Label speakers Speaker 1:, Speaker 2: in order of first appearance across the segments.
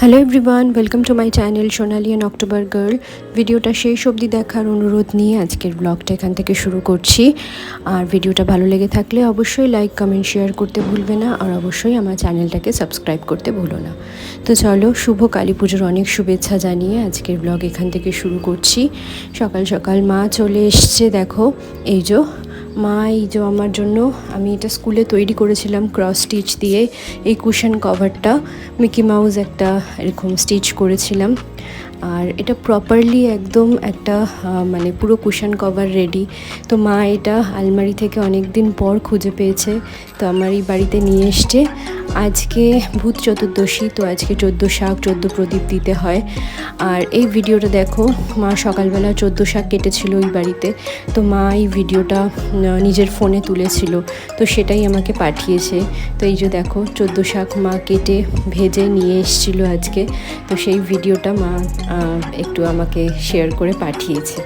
Speaker 1: Hello everyone, welcome to my channel Sonali and October girl. ভিডিওটা শেষ অবধি দেখার অনুরোধ নিয়ে আজকের ব্লগটা এখান থেকে শুরু করছি। আর ভিডিওটা ভালো লেগে থাকলে অবশ্যই লাইক কমেন্ট শেয়ার করতে ভুলবে না, আর অবশ্যই আমার চ্যানেলটাকে সাবস্ক্রাইব করতে ভুলো না। তো চলো, শুভ কালী পুজোর অনেক শুভেচ্ছা জানিয়ে আজকের ব্লগ এখান থেকে শুরু করছি। সকাল সকাল মা চলে এসছে, দেখো এই যে মা এই যে আমার জন্য, আমি এটা স্কুলে তৈরি করেছিলাম ক্রস স্টিচ দিয়ে, এই কুশন কভারটা মিকি মাউস একটা এরকম স্টিচ করেছিলাম। আর এটা প্রপারলি একদম একটা মানে পুরো কুশন কভার রেডি। তো মা এটা আলমারি থেকে অনেক দিন পর খুঁজে পেয়েছে, তো আমার এই বাড়িতে নিয়ে এসছে। আজকে ভূত চতুর্দশী, তো আজকে 14 শাক 14 প্রদীপ দিতে হয়। আর এই ভিডিওটা দেখো, মা সকালবেলা 14 শাক কেটেছিল ওই বাড়িতে, তো মা এই ভিডিওটা নিজের ফোনে তুলেছিল, তো সেটাই আমাকে পাঠিয়েছে। তো এই যে দেখো 14 শাক মা কেটে ভেজে নিয়ে এসেছিলো আজকে, তো সেই ভিডিওটা মা একটু আমাকে শেয়ার করে পাঠিয়েছে।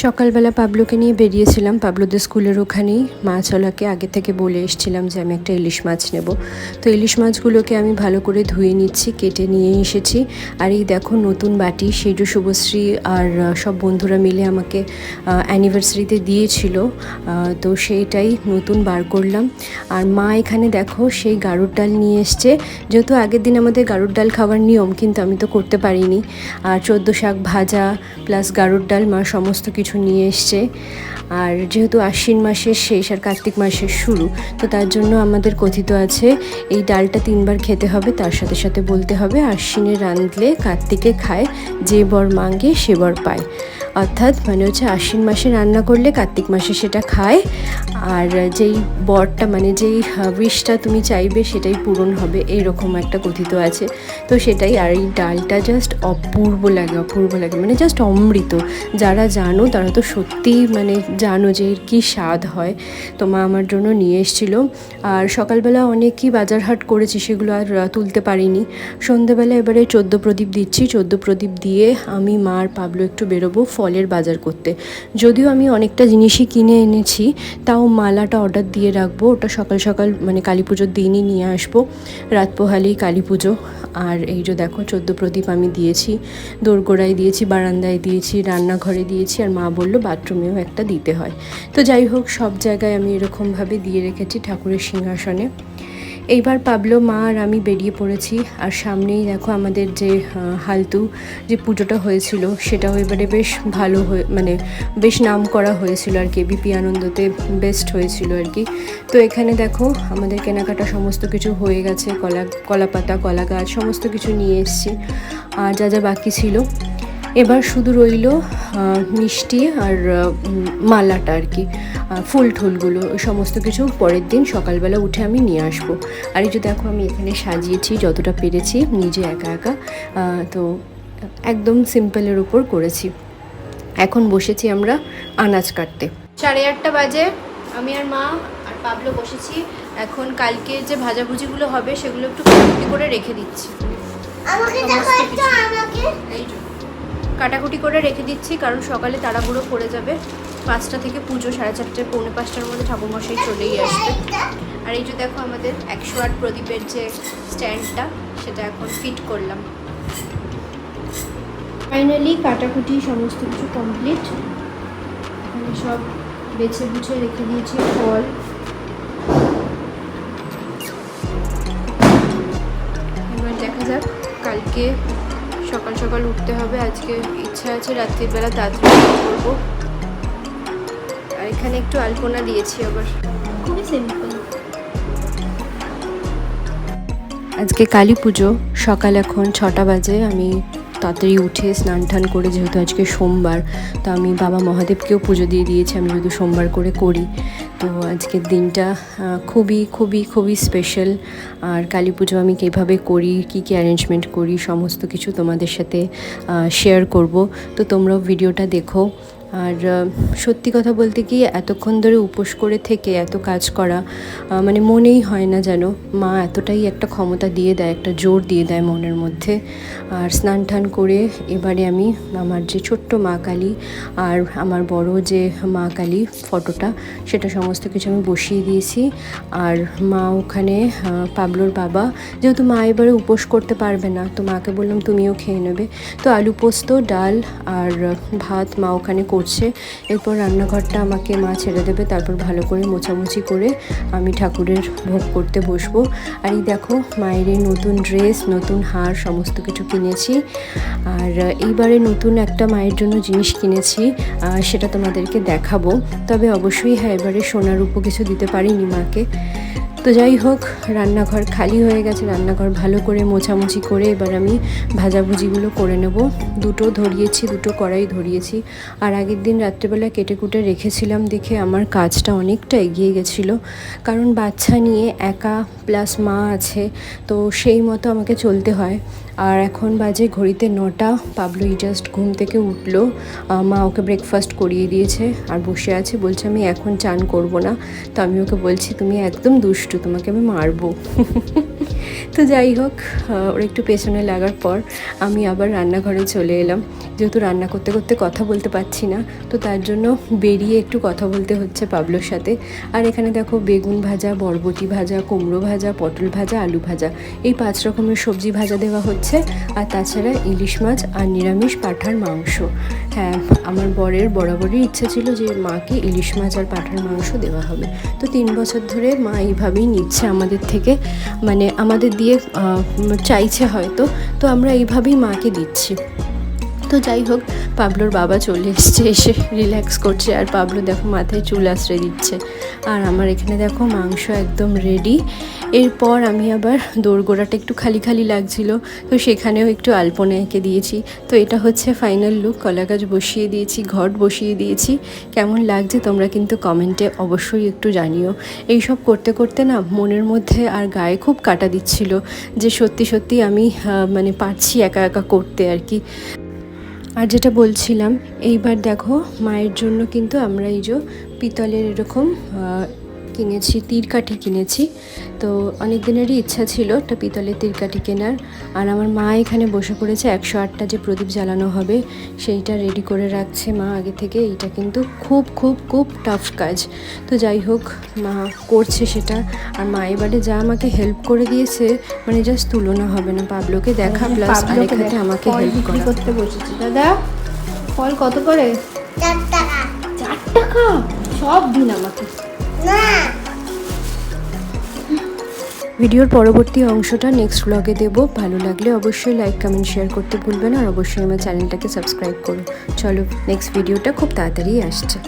Speaker 1: সকালবেলা পাবলোকে নিয়ে বেরিয়েছিলাম, পাবলোদের স্কুলের ওখানেই। মাছওয়ালাকে আগে থেকে বলে এসেছিলাম যে আমি একটা ইলিশ মাছ নেব। তো ইলিশ মাছগুলোকে আমি ভালো করে ধুয়ে নিচ্ছি, কেটে নিয়ে এসেছি। আর এই দেখো নতুন বাটি, সেই যে শুভশ্রী আর সব বন্ধুরা মিলে আমাকে অ্যানিভার্সারিতে দিয়েছিল, তো সেইটাই নতুন বার করলাম। আর মা এখানে দেখো সেই গাড়ুর ডাল নিয়ে এসছে, যেহেতু আগের দিন আমাদের গাড়ুর ডাল খাওয়ার নিয়ম, কিন্তু আমি তো করতে পারিনি। আর 14 শাক ভাজা প্লাস গাড়ুর ডাল মা সমস্ত কিছু নিয়ে এসছে। আর যেহেতু আশ্বিন মাসের শেষ আর কার্তিক মাসের শুরু, তো তার জন্য আমাদের কথিত আছে এই ডালটা 3 বার খেতে হবে, তার সাথে সাথে বলতে হবে আশ্বিনে রাঁধলে কার্তিকে খায়, যে বর মাঙ্গে সে বর পায়। অর্থাৎ মানে হচ্ছে আশ্বিন মাসে রান্না করলে কার্তিক মাসে সেটা খায়, আর যেই বরটা মানে যেই উইশটা তুমি চাইবে সেটাই পূরণ হবে, এইরকম একটা কথিত আছে। তো সেটাই। আর এই ডালটা জাস্ট অপূর্ব লাগে, অপূর্ব লাগে, মানে জাস্ট অমৃত। যারা জানো তারা তো সত্যিই মানে জানো যে এর কী স্বাদ হয়। তো মা আমার জন্য নিয়ে এসেছিলো। আর সকালবেলা অনেকই বাজার হাট করেছি, সেগুলো আর তুলতে পারিনি। সন্ধেবেলা এবারে 14 প্রদীপ দিচ্ছি। 14 প্রদীপ দিয়ে আমি মা আর পাবলো একটু বেরোবো ফলের বাজার করতে। যদিও আমি অনেকটা জিনিসই কিনে এনেছি, তাও মালাটা অর্ডার দিয়ে রাখবো, ওটা সকাল সকাল মানে কালী পুজোর দিনই নিয়ে আসবো, রাত পোহালেই কালী পুজো। আর এই যে দেখো 14 প্রদীপ আমি দিয়েছি, দোরগোড়ায় দিয়েছি, বারান্দায় দিয়েছি, রান্নাঘরে দিয়েছি, আর মা বললো বাথরুমেও একটা দিতে হয়। তো যাই হোক, সব জায়গায় আমি এরকমভাবে দিয়ে রেখেছি ঠাকুরের সিংহাসনে। এইবার পাবলো, মা আর আমি বেরিয়ে পড়েছি। আর সামনেই দেখো আমাদের যে হালতু যে পুজোটা হয়েছিল, সেটাও এবারে বেশ ভালো মানে বেশ নাম করা হয়েছিল আর কি, বিপি আনন্দতে বেস্ট হয়েছিল আর কি। তো এখানে দেখো আমাদের কেনাকাটা সমস্ত কিছু হয়ে গেছে, কলা পাতা, কলা গাছ সমস্ত কিছু নিয়ে এসেছি। আর যা যা বাকি ছিল এবার শুধু রইল মিষ্টি আর মালাটা আর কি, ফুল ঠুলগুলো সমস্ত কিছু পরের দিন সকালবেলা উঠে আমি নিয়ে আসবো। আর এই যে দেখো আমি এখানে সাজিয়েছি যতটা পেরেছি নিজে একা একা, তো একদম সিম্পলের উপর করেছি। এখন বসেছি আমরা আনাজ কাটতে। 8:30 বাজে, আমি আর মা আর পাবলো বসেছি। এখন কালকে যে ভাজাভুজিগুলো হবে সেগুলো একটু কাটাকুটি করে রেখে দিচ্ছি, কাটাকুটি করে রেখে দিচ্ছি, কারণ সকালে তাড়াহুড়ো পড়ে যাবে। 5টা থেকে পুজো, 4:30 পৌনে 5টার মধ্যে ঠাকুরমশাই চলেই আসবে। আর এই যে দেখো আমাদের 108 প্রদীপের যে স্ট্যান্ডটা, সেটা এখন ফিট করলাম। ফাইনালি কাটাকুটি সমস্ত কিছু কমপ্লিট। এখানে সব বেছে বুছে রেখে দিয়েছি ফল। এবার দেখা যাক, কালকে সকাল সকাল উঠতে হবে। আজকে ইচ্ছা আছে রাত্রিবেলা তাড়াতাড়ি করবো। আর এখানে একটু আলপনা দিয়েছি, আবার খুবই সিম্পল। আজকে কালী পুজো, সকাল এখন 6টা বাজে। আমি তাড়াতাড়ি উঠে স্নান টান করে, যেহেতু আজকে সোমবার, তো আমি বাবা মহাদেবকেও পুজো দিয়ে দিয়েছি, আমি যেহেতু সোমবার করে করি। তো আজকের দিনটা খুবই খুবই খুবই স্পেশাল। আর কালী পুজো আমি কীভাবে করি, কী কী অ্যারেঞ্জমেন্ট করি, সমস্ত কিছু তোমাদের সাথে শেয়ার করব। তো তোমরাও ভিডিওটা দেখো। আর সত্যি কথা বলতে কি এতক্ষণ ধরে উপোস করে থেকে এত কাজ করা মানে মনেই হয় না যেন মা এতটাই একটা ক্ষমতা দিয়ে দেয়, একটা জোর দিয়ে দেয় মনের মধ্যে। আর স্নান টান করে এবারে আমি আমার যে ছোট্ট মা কালী আর আমার বড় যে মা কালী ফটোটা, সেটা সমস্ত কিছু আমি বসিয়ে দিয়েছি। আর মা ওখানে পাবলোর বাবা, যেহেতু মা এবারে উপোস করতে পারবে না, তো মাকে বললাম তুমিও খেয়ে নেবে। তো আলু পোস্ত, ডাল আর ভাত মা ওখানে করছে। এরপর রান্নাঘরটা আমাকে মা ছেড়ে দেবে, তারপর ভালো করে মোছামুছি করে আমি ঠাকুরের ভোগ করতে বসবো। আর এই দেখো মায়ের এই নতুন ড্রেস, নতুন হার সমস্ত কিছু কিনেছি। আর এইবারে নতুন একটা মায়ের জন্য জিনিস কিনেছি, সেটা তোমাদেরকে দেখাবো। তবে অবশ্যই হ্যাঁ, এবারে সোনার রূপো কিছু দিতে পারিনি মাকে। তো যাই হোক, রান্নাঘর খালি হয়ে গেছে, রান্নাঘর ভালো করে মোছামুছি করে এবার আমি ভাজাভুজিগুলো করে নেব। দুটো ধরিয়েছি, দুটো কড়াই ধরিয়েছি। আর আগের দিন রাত্রেবেলা কেটে কুটে রেখেছিলাম দেখে আমার কাজটা অনেকটা এগিয়ে গেছিলো, কারণ বাচ্চা নিয়ে একা প্লাস মা আছে, তো সেই মতো আমাকে চলতে হয়। আর এখন বাজে ঘড়িতে 9টা। পাবলো জাস্ট ঘুম থেকে উঠলো, মা ওকে ব্রেকফাস্ট করিয়ে দিয়েছে আর বসে আছে, বলছে আমি এখন চান করব না। তো আমি ওকে বলছি তুমি একদম দুষ্টু, তোমাকে আমি মারবো। তো যাই হোক, ওর একটু পেছনে লাগার পর আমি আবার রান্নাঘরে চলে এলাম। যেহেতু রান্না করতে করতে কথা বলতে পারছি না, তো তার জন্য বেরিয়ে একটু কথা বলতে হচ্ছে পাবলোর সাথে। আর এখানে দেখো বেগুন ভাজা, বরবটি ভাজা, কুমড়ো ভাজা, পটল ভাজা, আলু ভাজা, এই 5 রকমের সবজি ভাজা দেওয়া হচ্ছে। আর তাছাড়া ইলিশ মাছ আর নিরামিষ পাঁঠার মাংস। হ্যাঁ, আমার বরের বরাবরই ইচ্ছা ছিল যে মাকে ইলিশ মাছ আর পাঁঠার মাংস দেওয়া হবে। তো 3 বছর ধরে মা এইভাবেই নিচ্ছে আমাদের থেকে, মানে আমাদের দিয়ে চাইছে হয়তো, তো আমরা এইভাবেই মাকে দিচ্ছি। তো যাই হোক, পাবলোর বাবা চলে এসছে, এসে রিল্যাক্স করছে। আর পাবলো দেখো মাথায় চুল আশ্রয় দিচ্ছে। আর আমার এখানে দেখো মাংস একদম রেডি। এরপর আমি আবার দোরগোড়াটা একটু খালি খালি লাগছিল, তো সেখানেও একটু আলপনা এঁকে দিয়েছি। তো এটা হচ্ছে ফাইনাল লুক। কলা গাছ বসিয়ে দিয়েছি, ঘট বসিয়ে দিয়েছি। কেমন লাগছে তোমরা কিন্তু কমেন্টে অবশ্যই একটু জানিও। এইসব করতে করতে না মনের মধ্যে আর গায়ে খুব কাটা দিচ্ছিল যে সত্যি সত্যি আমি মানে পারছি একা একা করতে আর কি। আর যেটা বলছিলাম, এইবার দেখো মায়ের জন্য কিন্তু আমরা এই যে পিতলের এরকম কিনেছি, তীরকাঠি কিনেছি। তো অনেক দিনেরই ইচ্ছা ছিল একটা পিতলের তীরকাঠি কেনার। আর আমার মা এখানে বসে পড়েছে 108টা যে প্রদীপ জ্বালানো হবে সেইটা রেডি করে রাখছে মা আগে থেকে। এইটা কিন্তু খুব খুব খুব টাফ কাজ। তো যাই হোক, মা করছে সেটা। আর মা এবারে যা আমাকে হেল্প করে দিয়েছে, মানে জাস্ট তুলনা হবে না। পাবলোকে দেখা প্লাস আরেক হাতে আমাকে হেল্প করতে বসেছে। দাদা, ফল কত করে?
Speaker 2: 4 টাকা।
Speaker 1: 4 টাকা? সব দিন আমাকে। ভিডিওর পরবর্তী অংশটা নেক্সট ব্লগে দেবো। ভালো লাগলে অবশ্যই লাইক, কমেন্ট, শেয়ার করতে ভুলবেন। আর অবশ্যই আমার চ্যানেলটাকে সাবস্ক্রাইব করো। চলো, নেক্সট ভিডিওটা খুব তাড়াতাড়ি আসছে।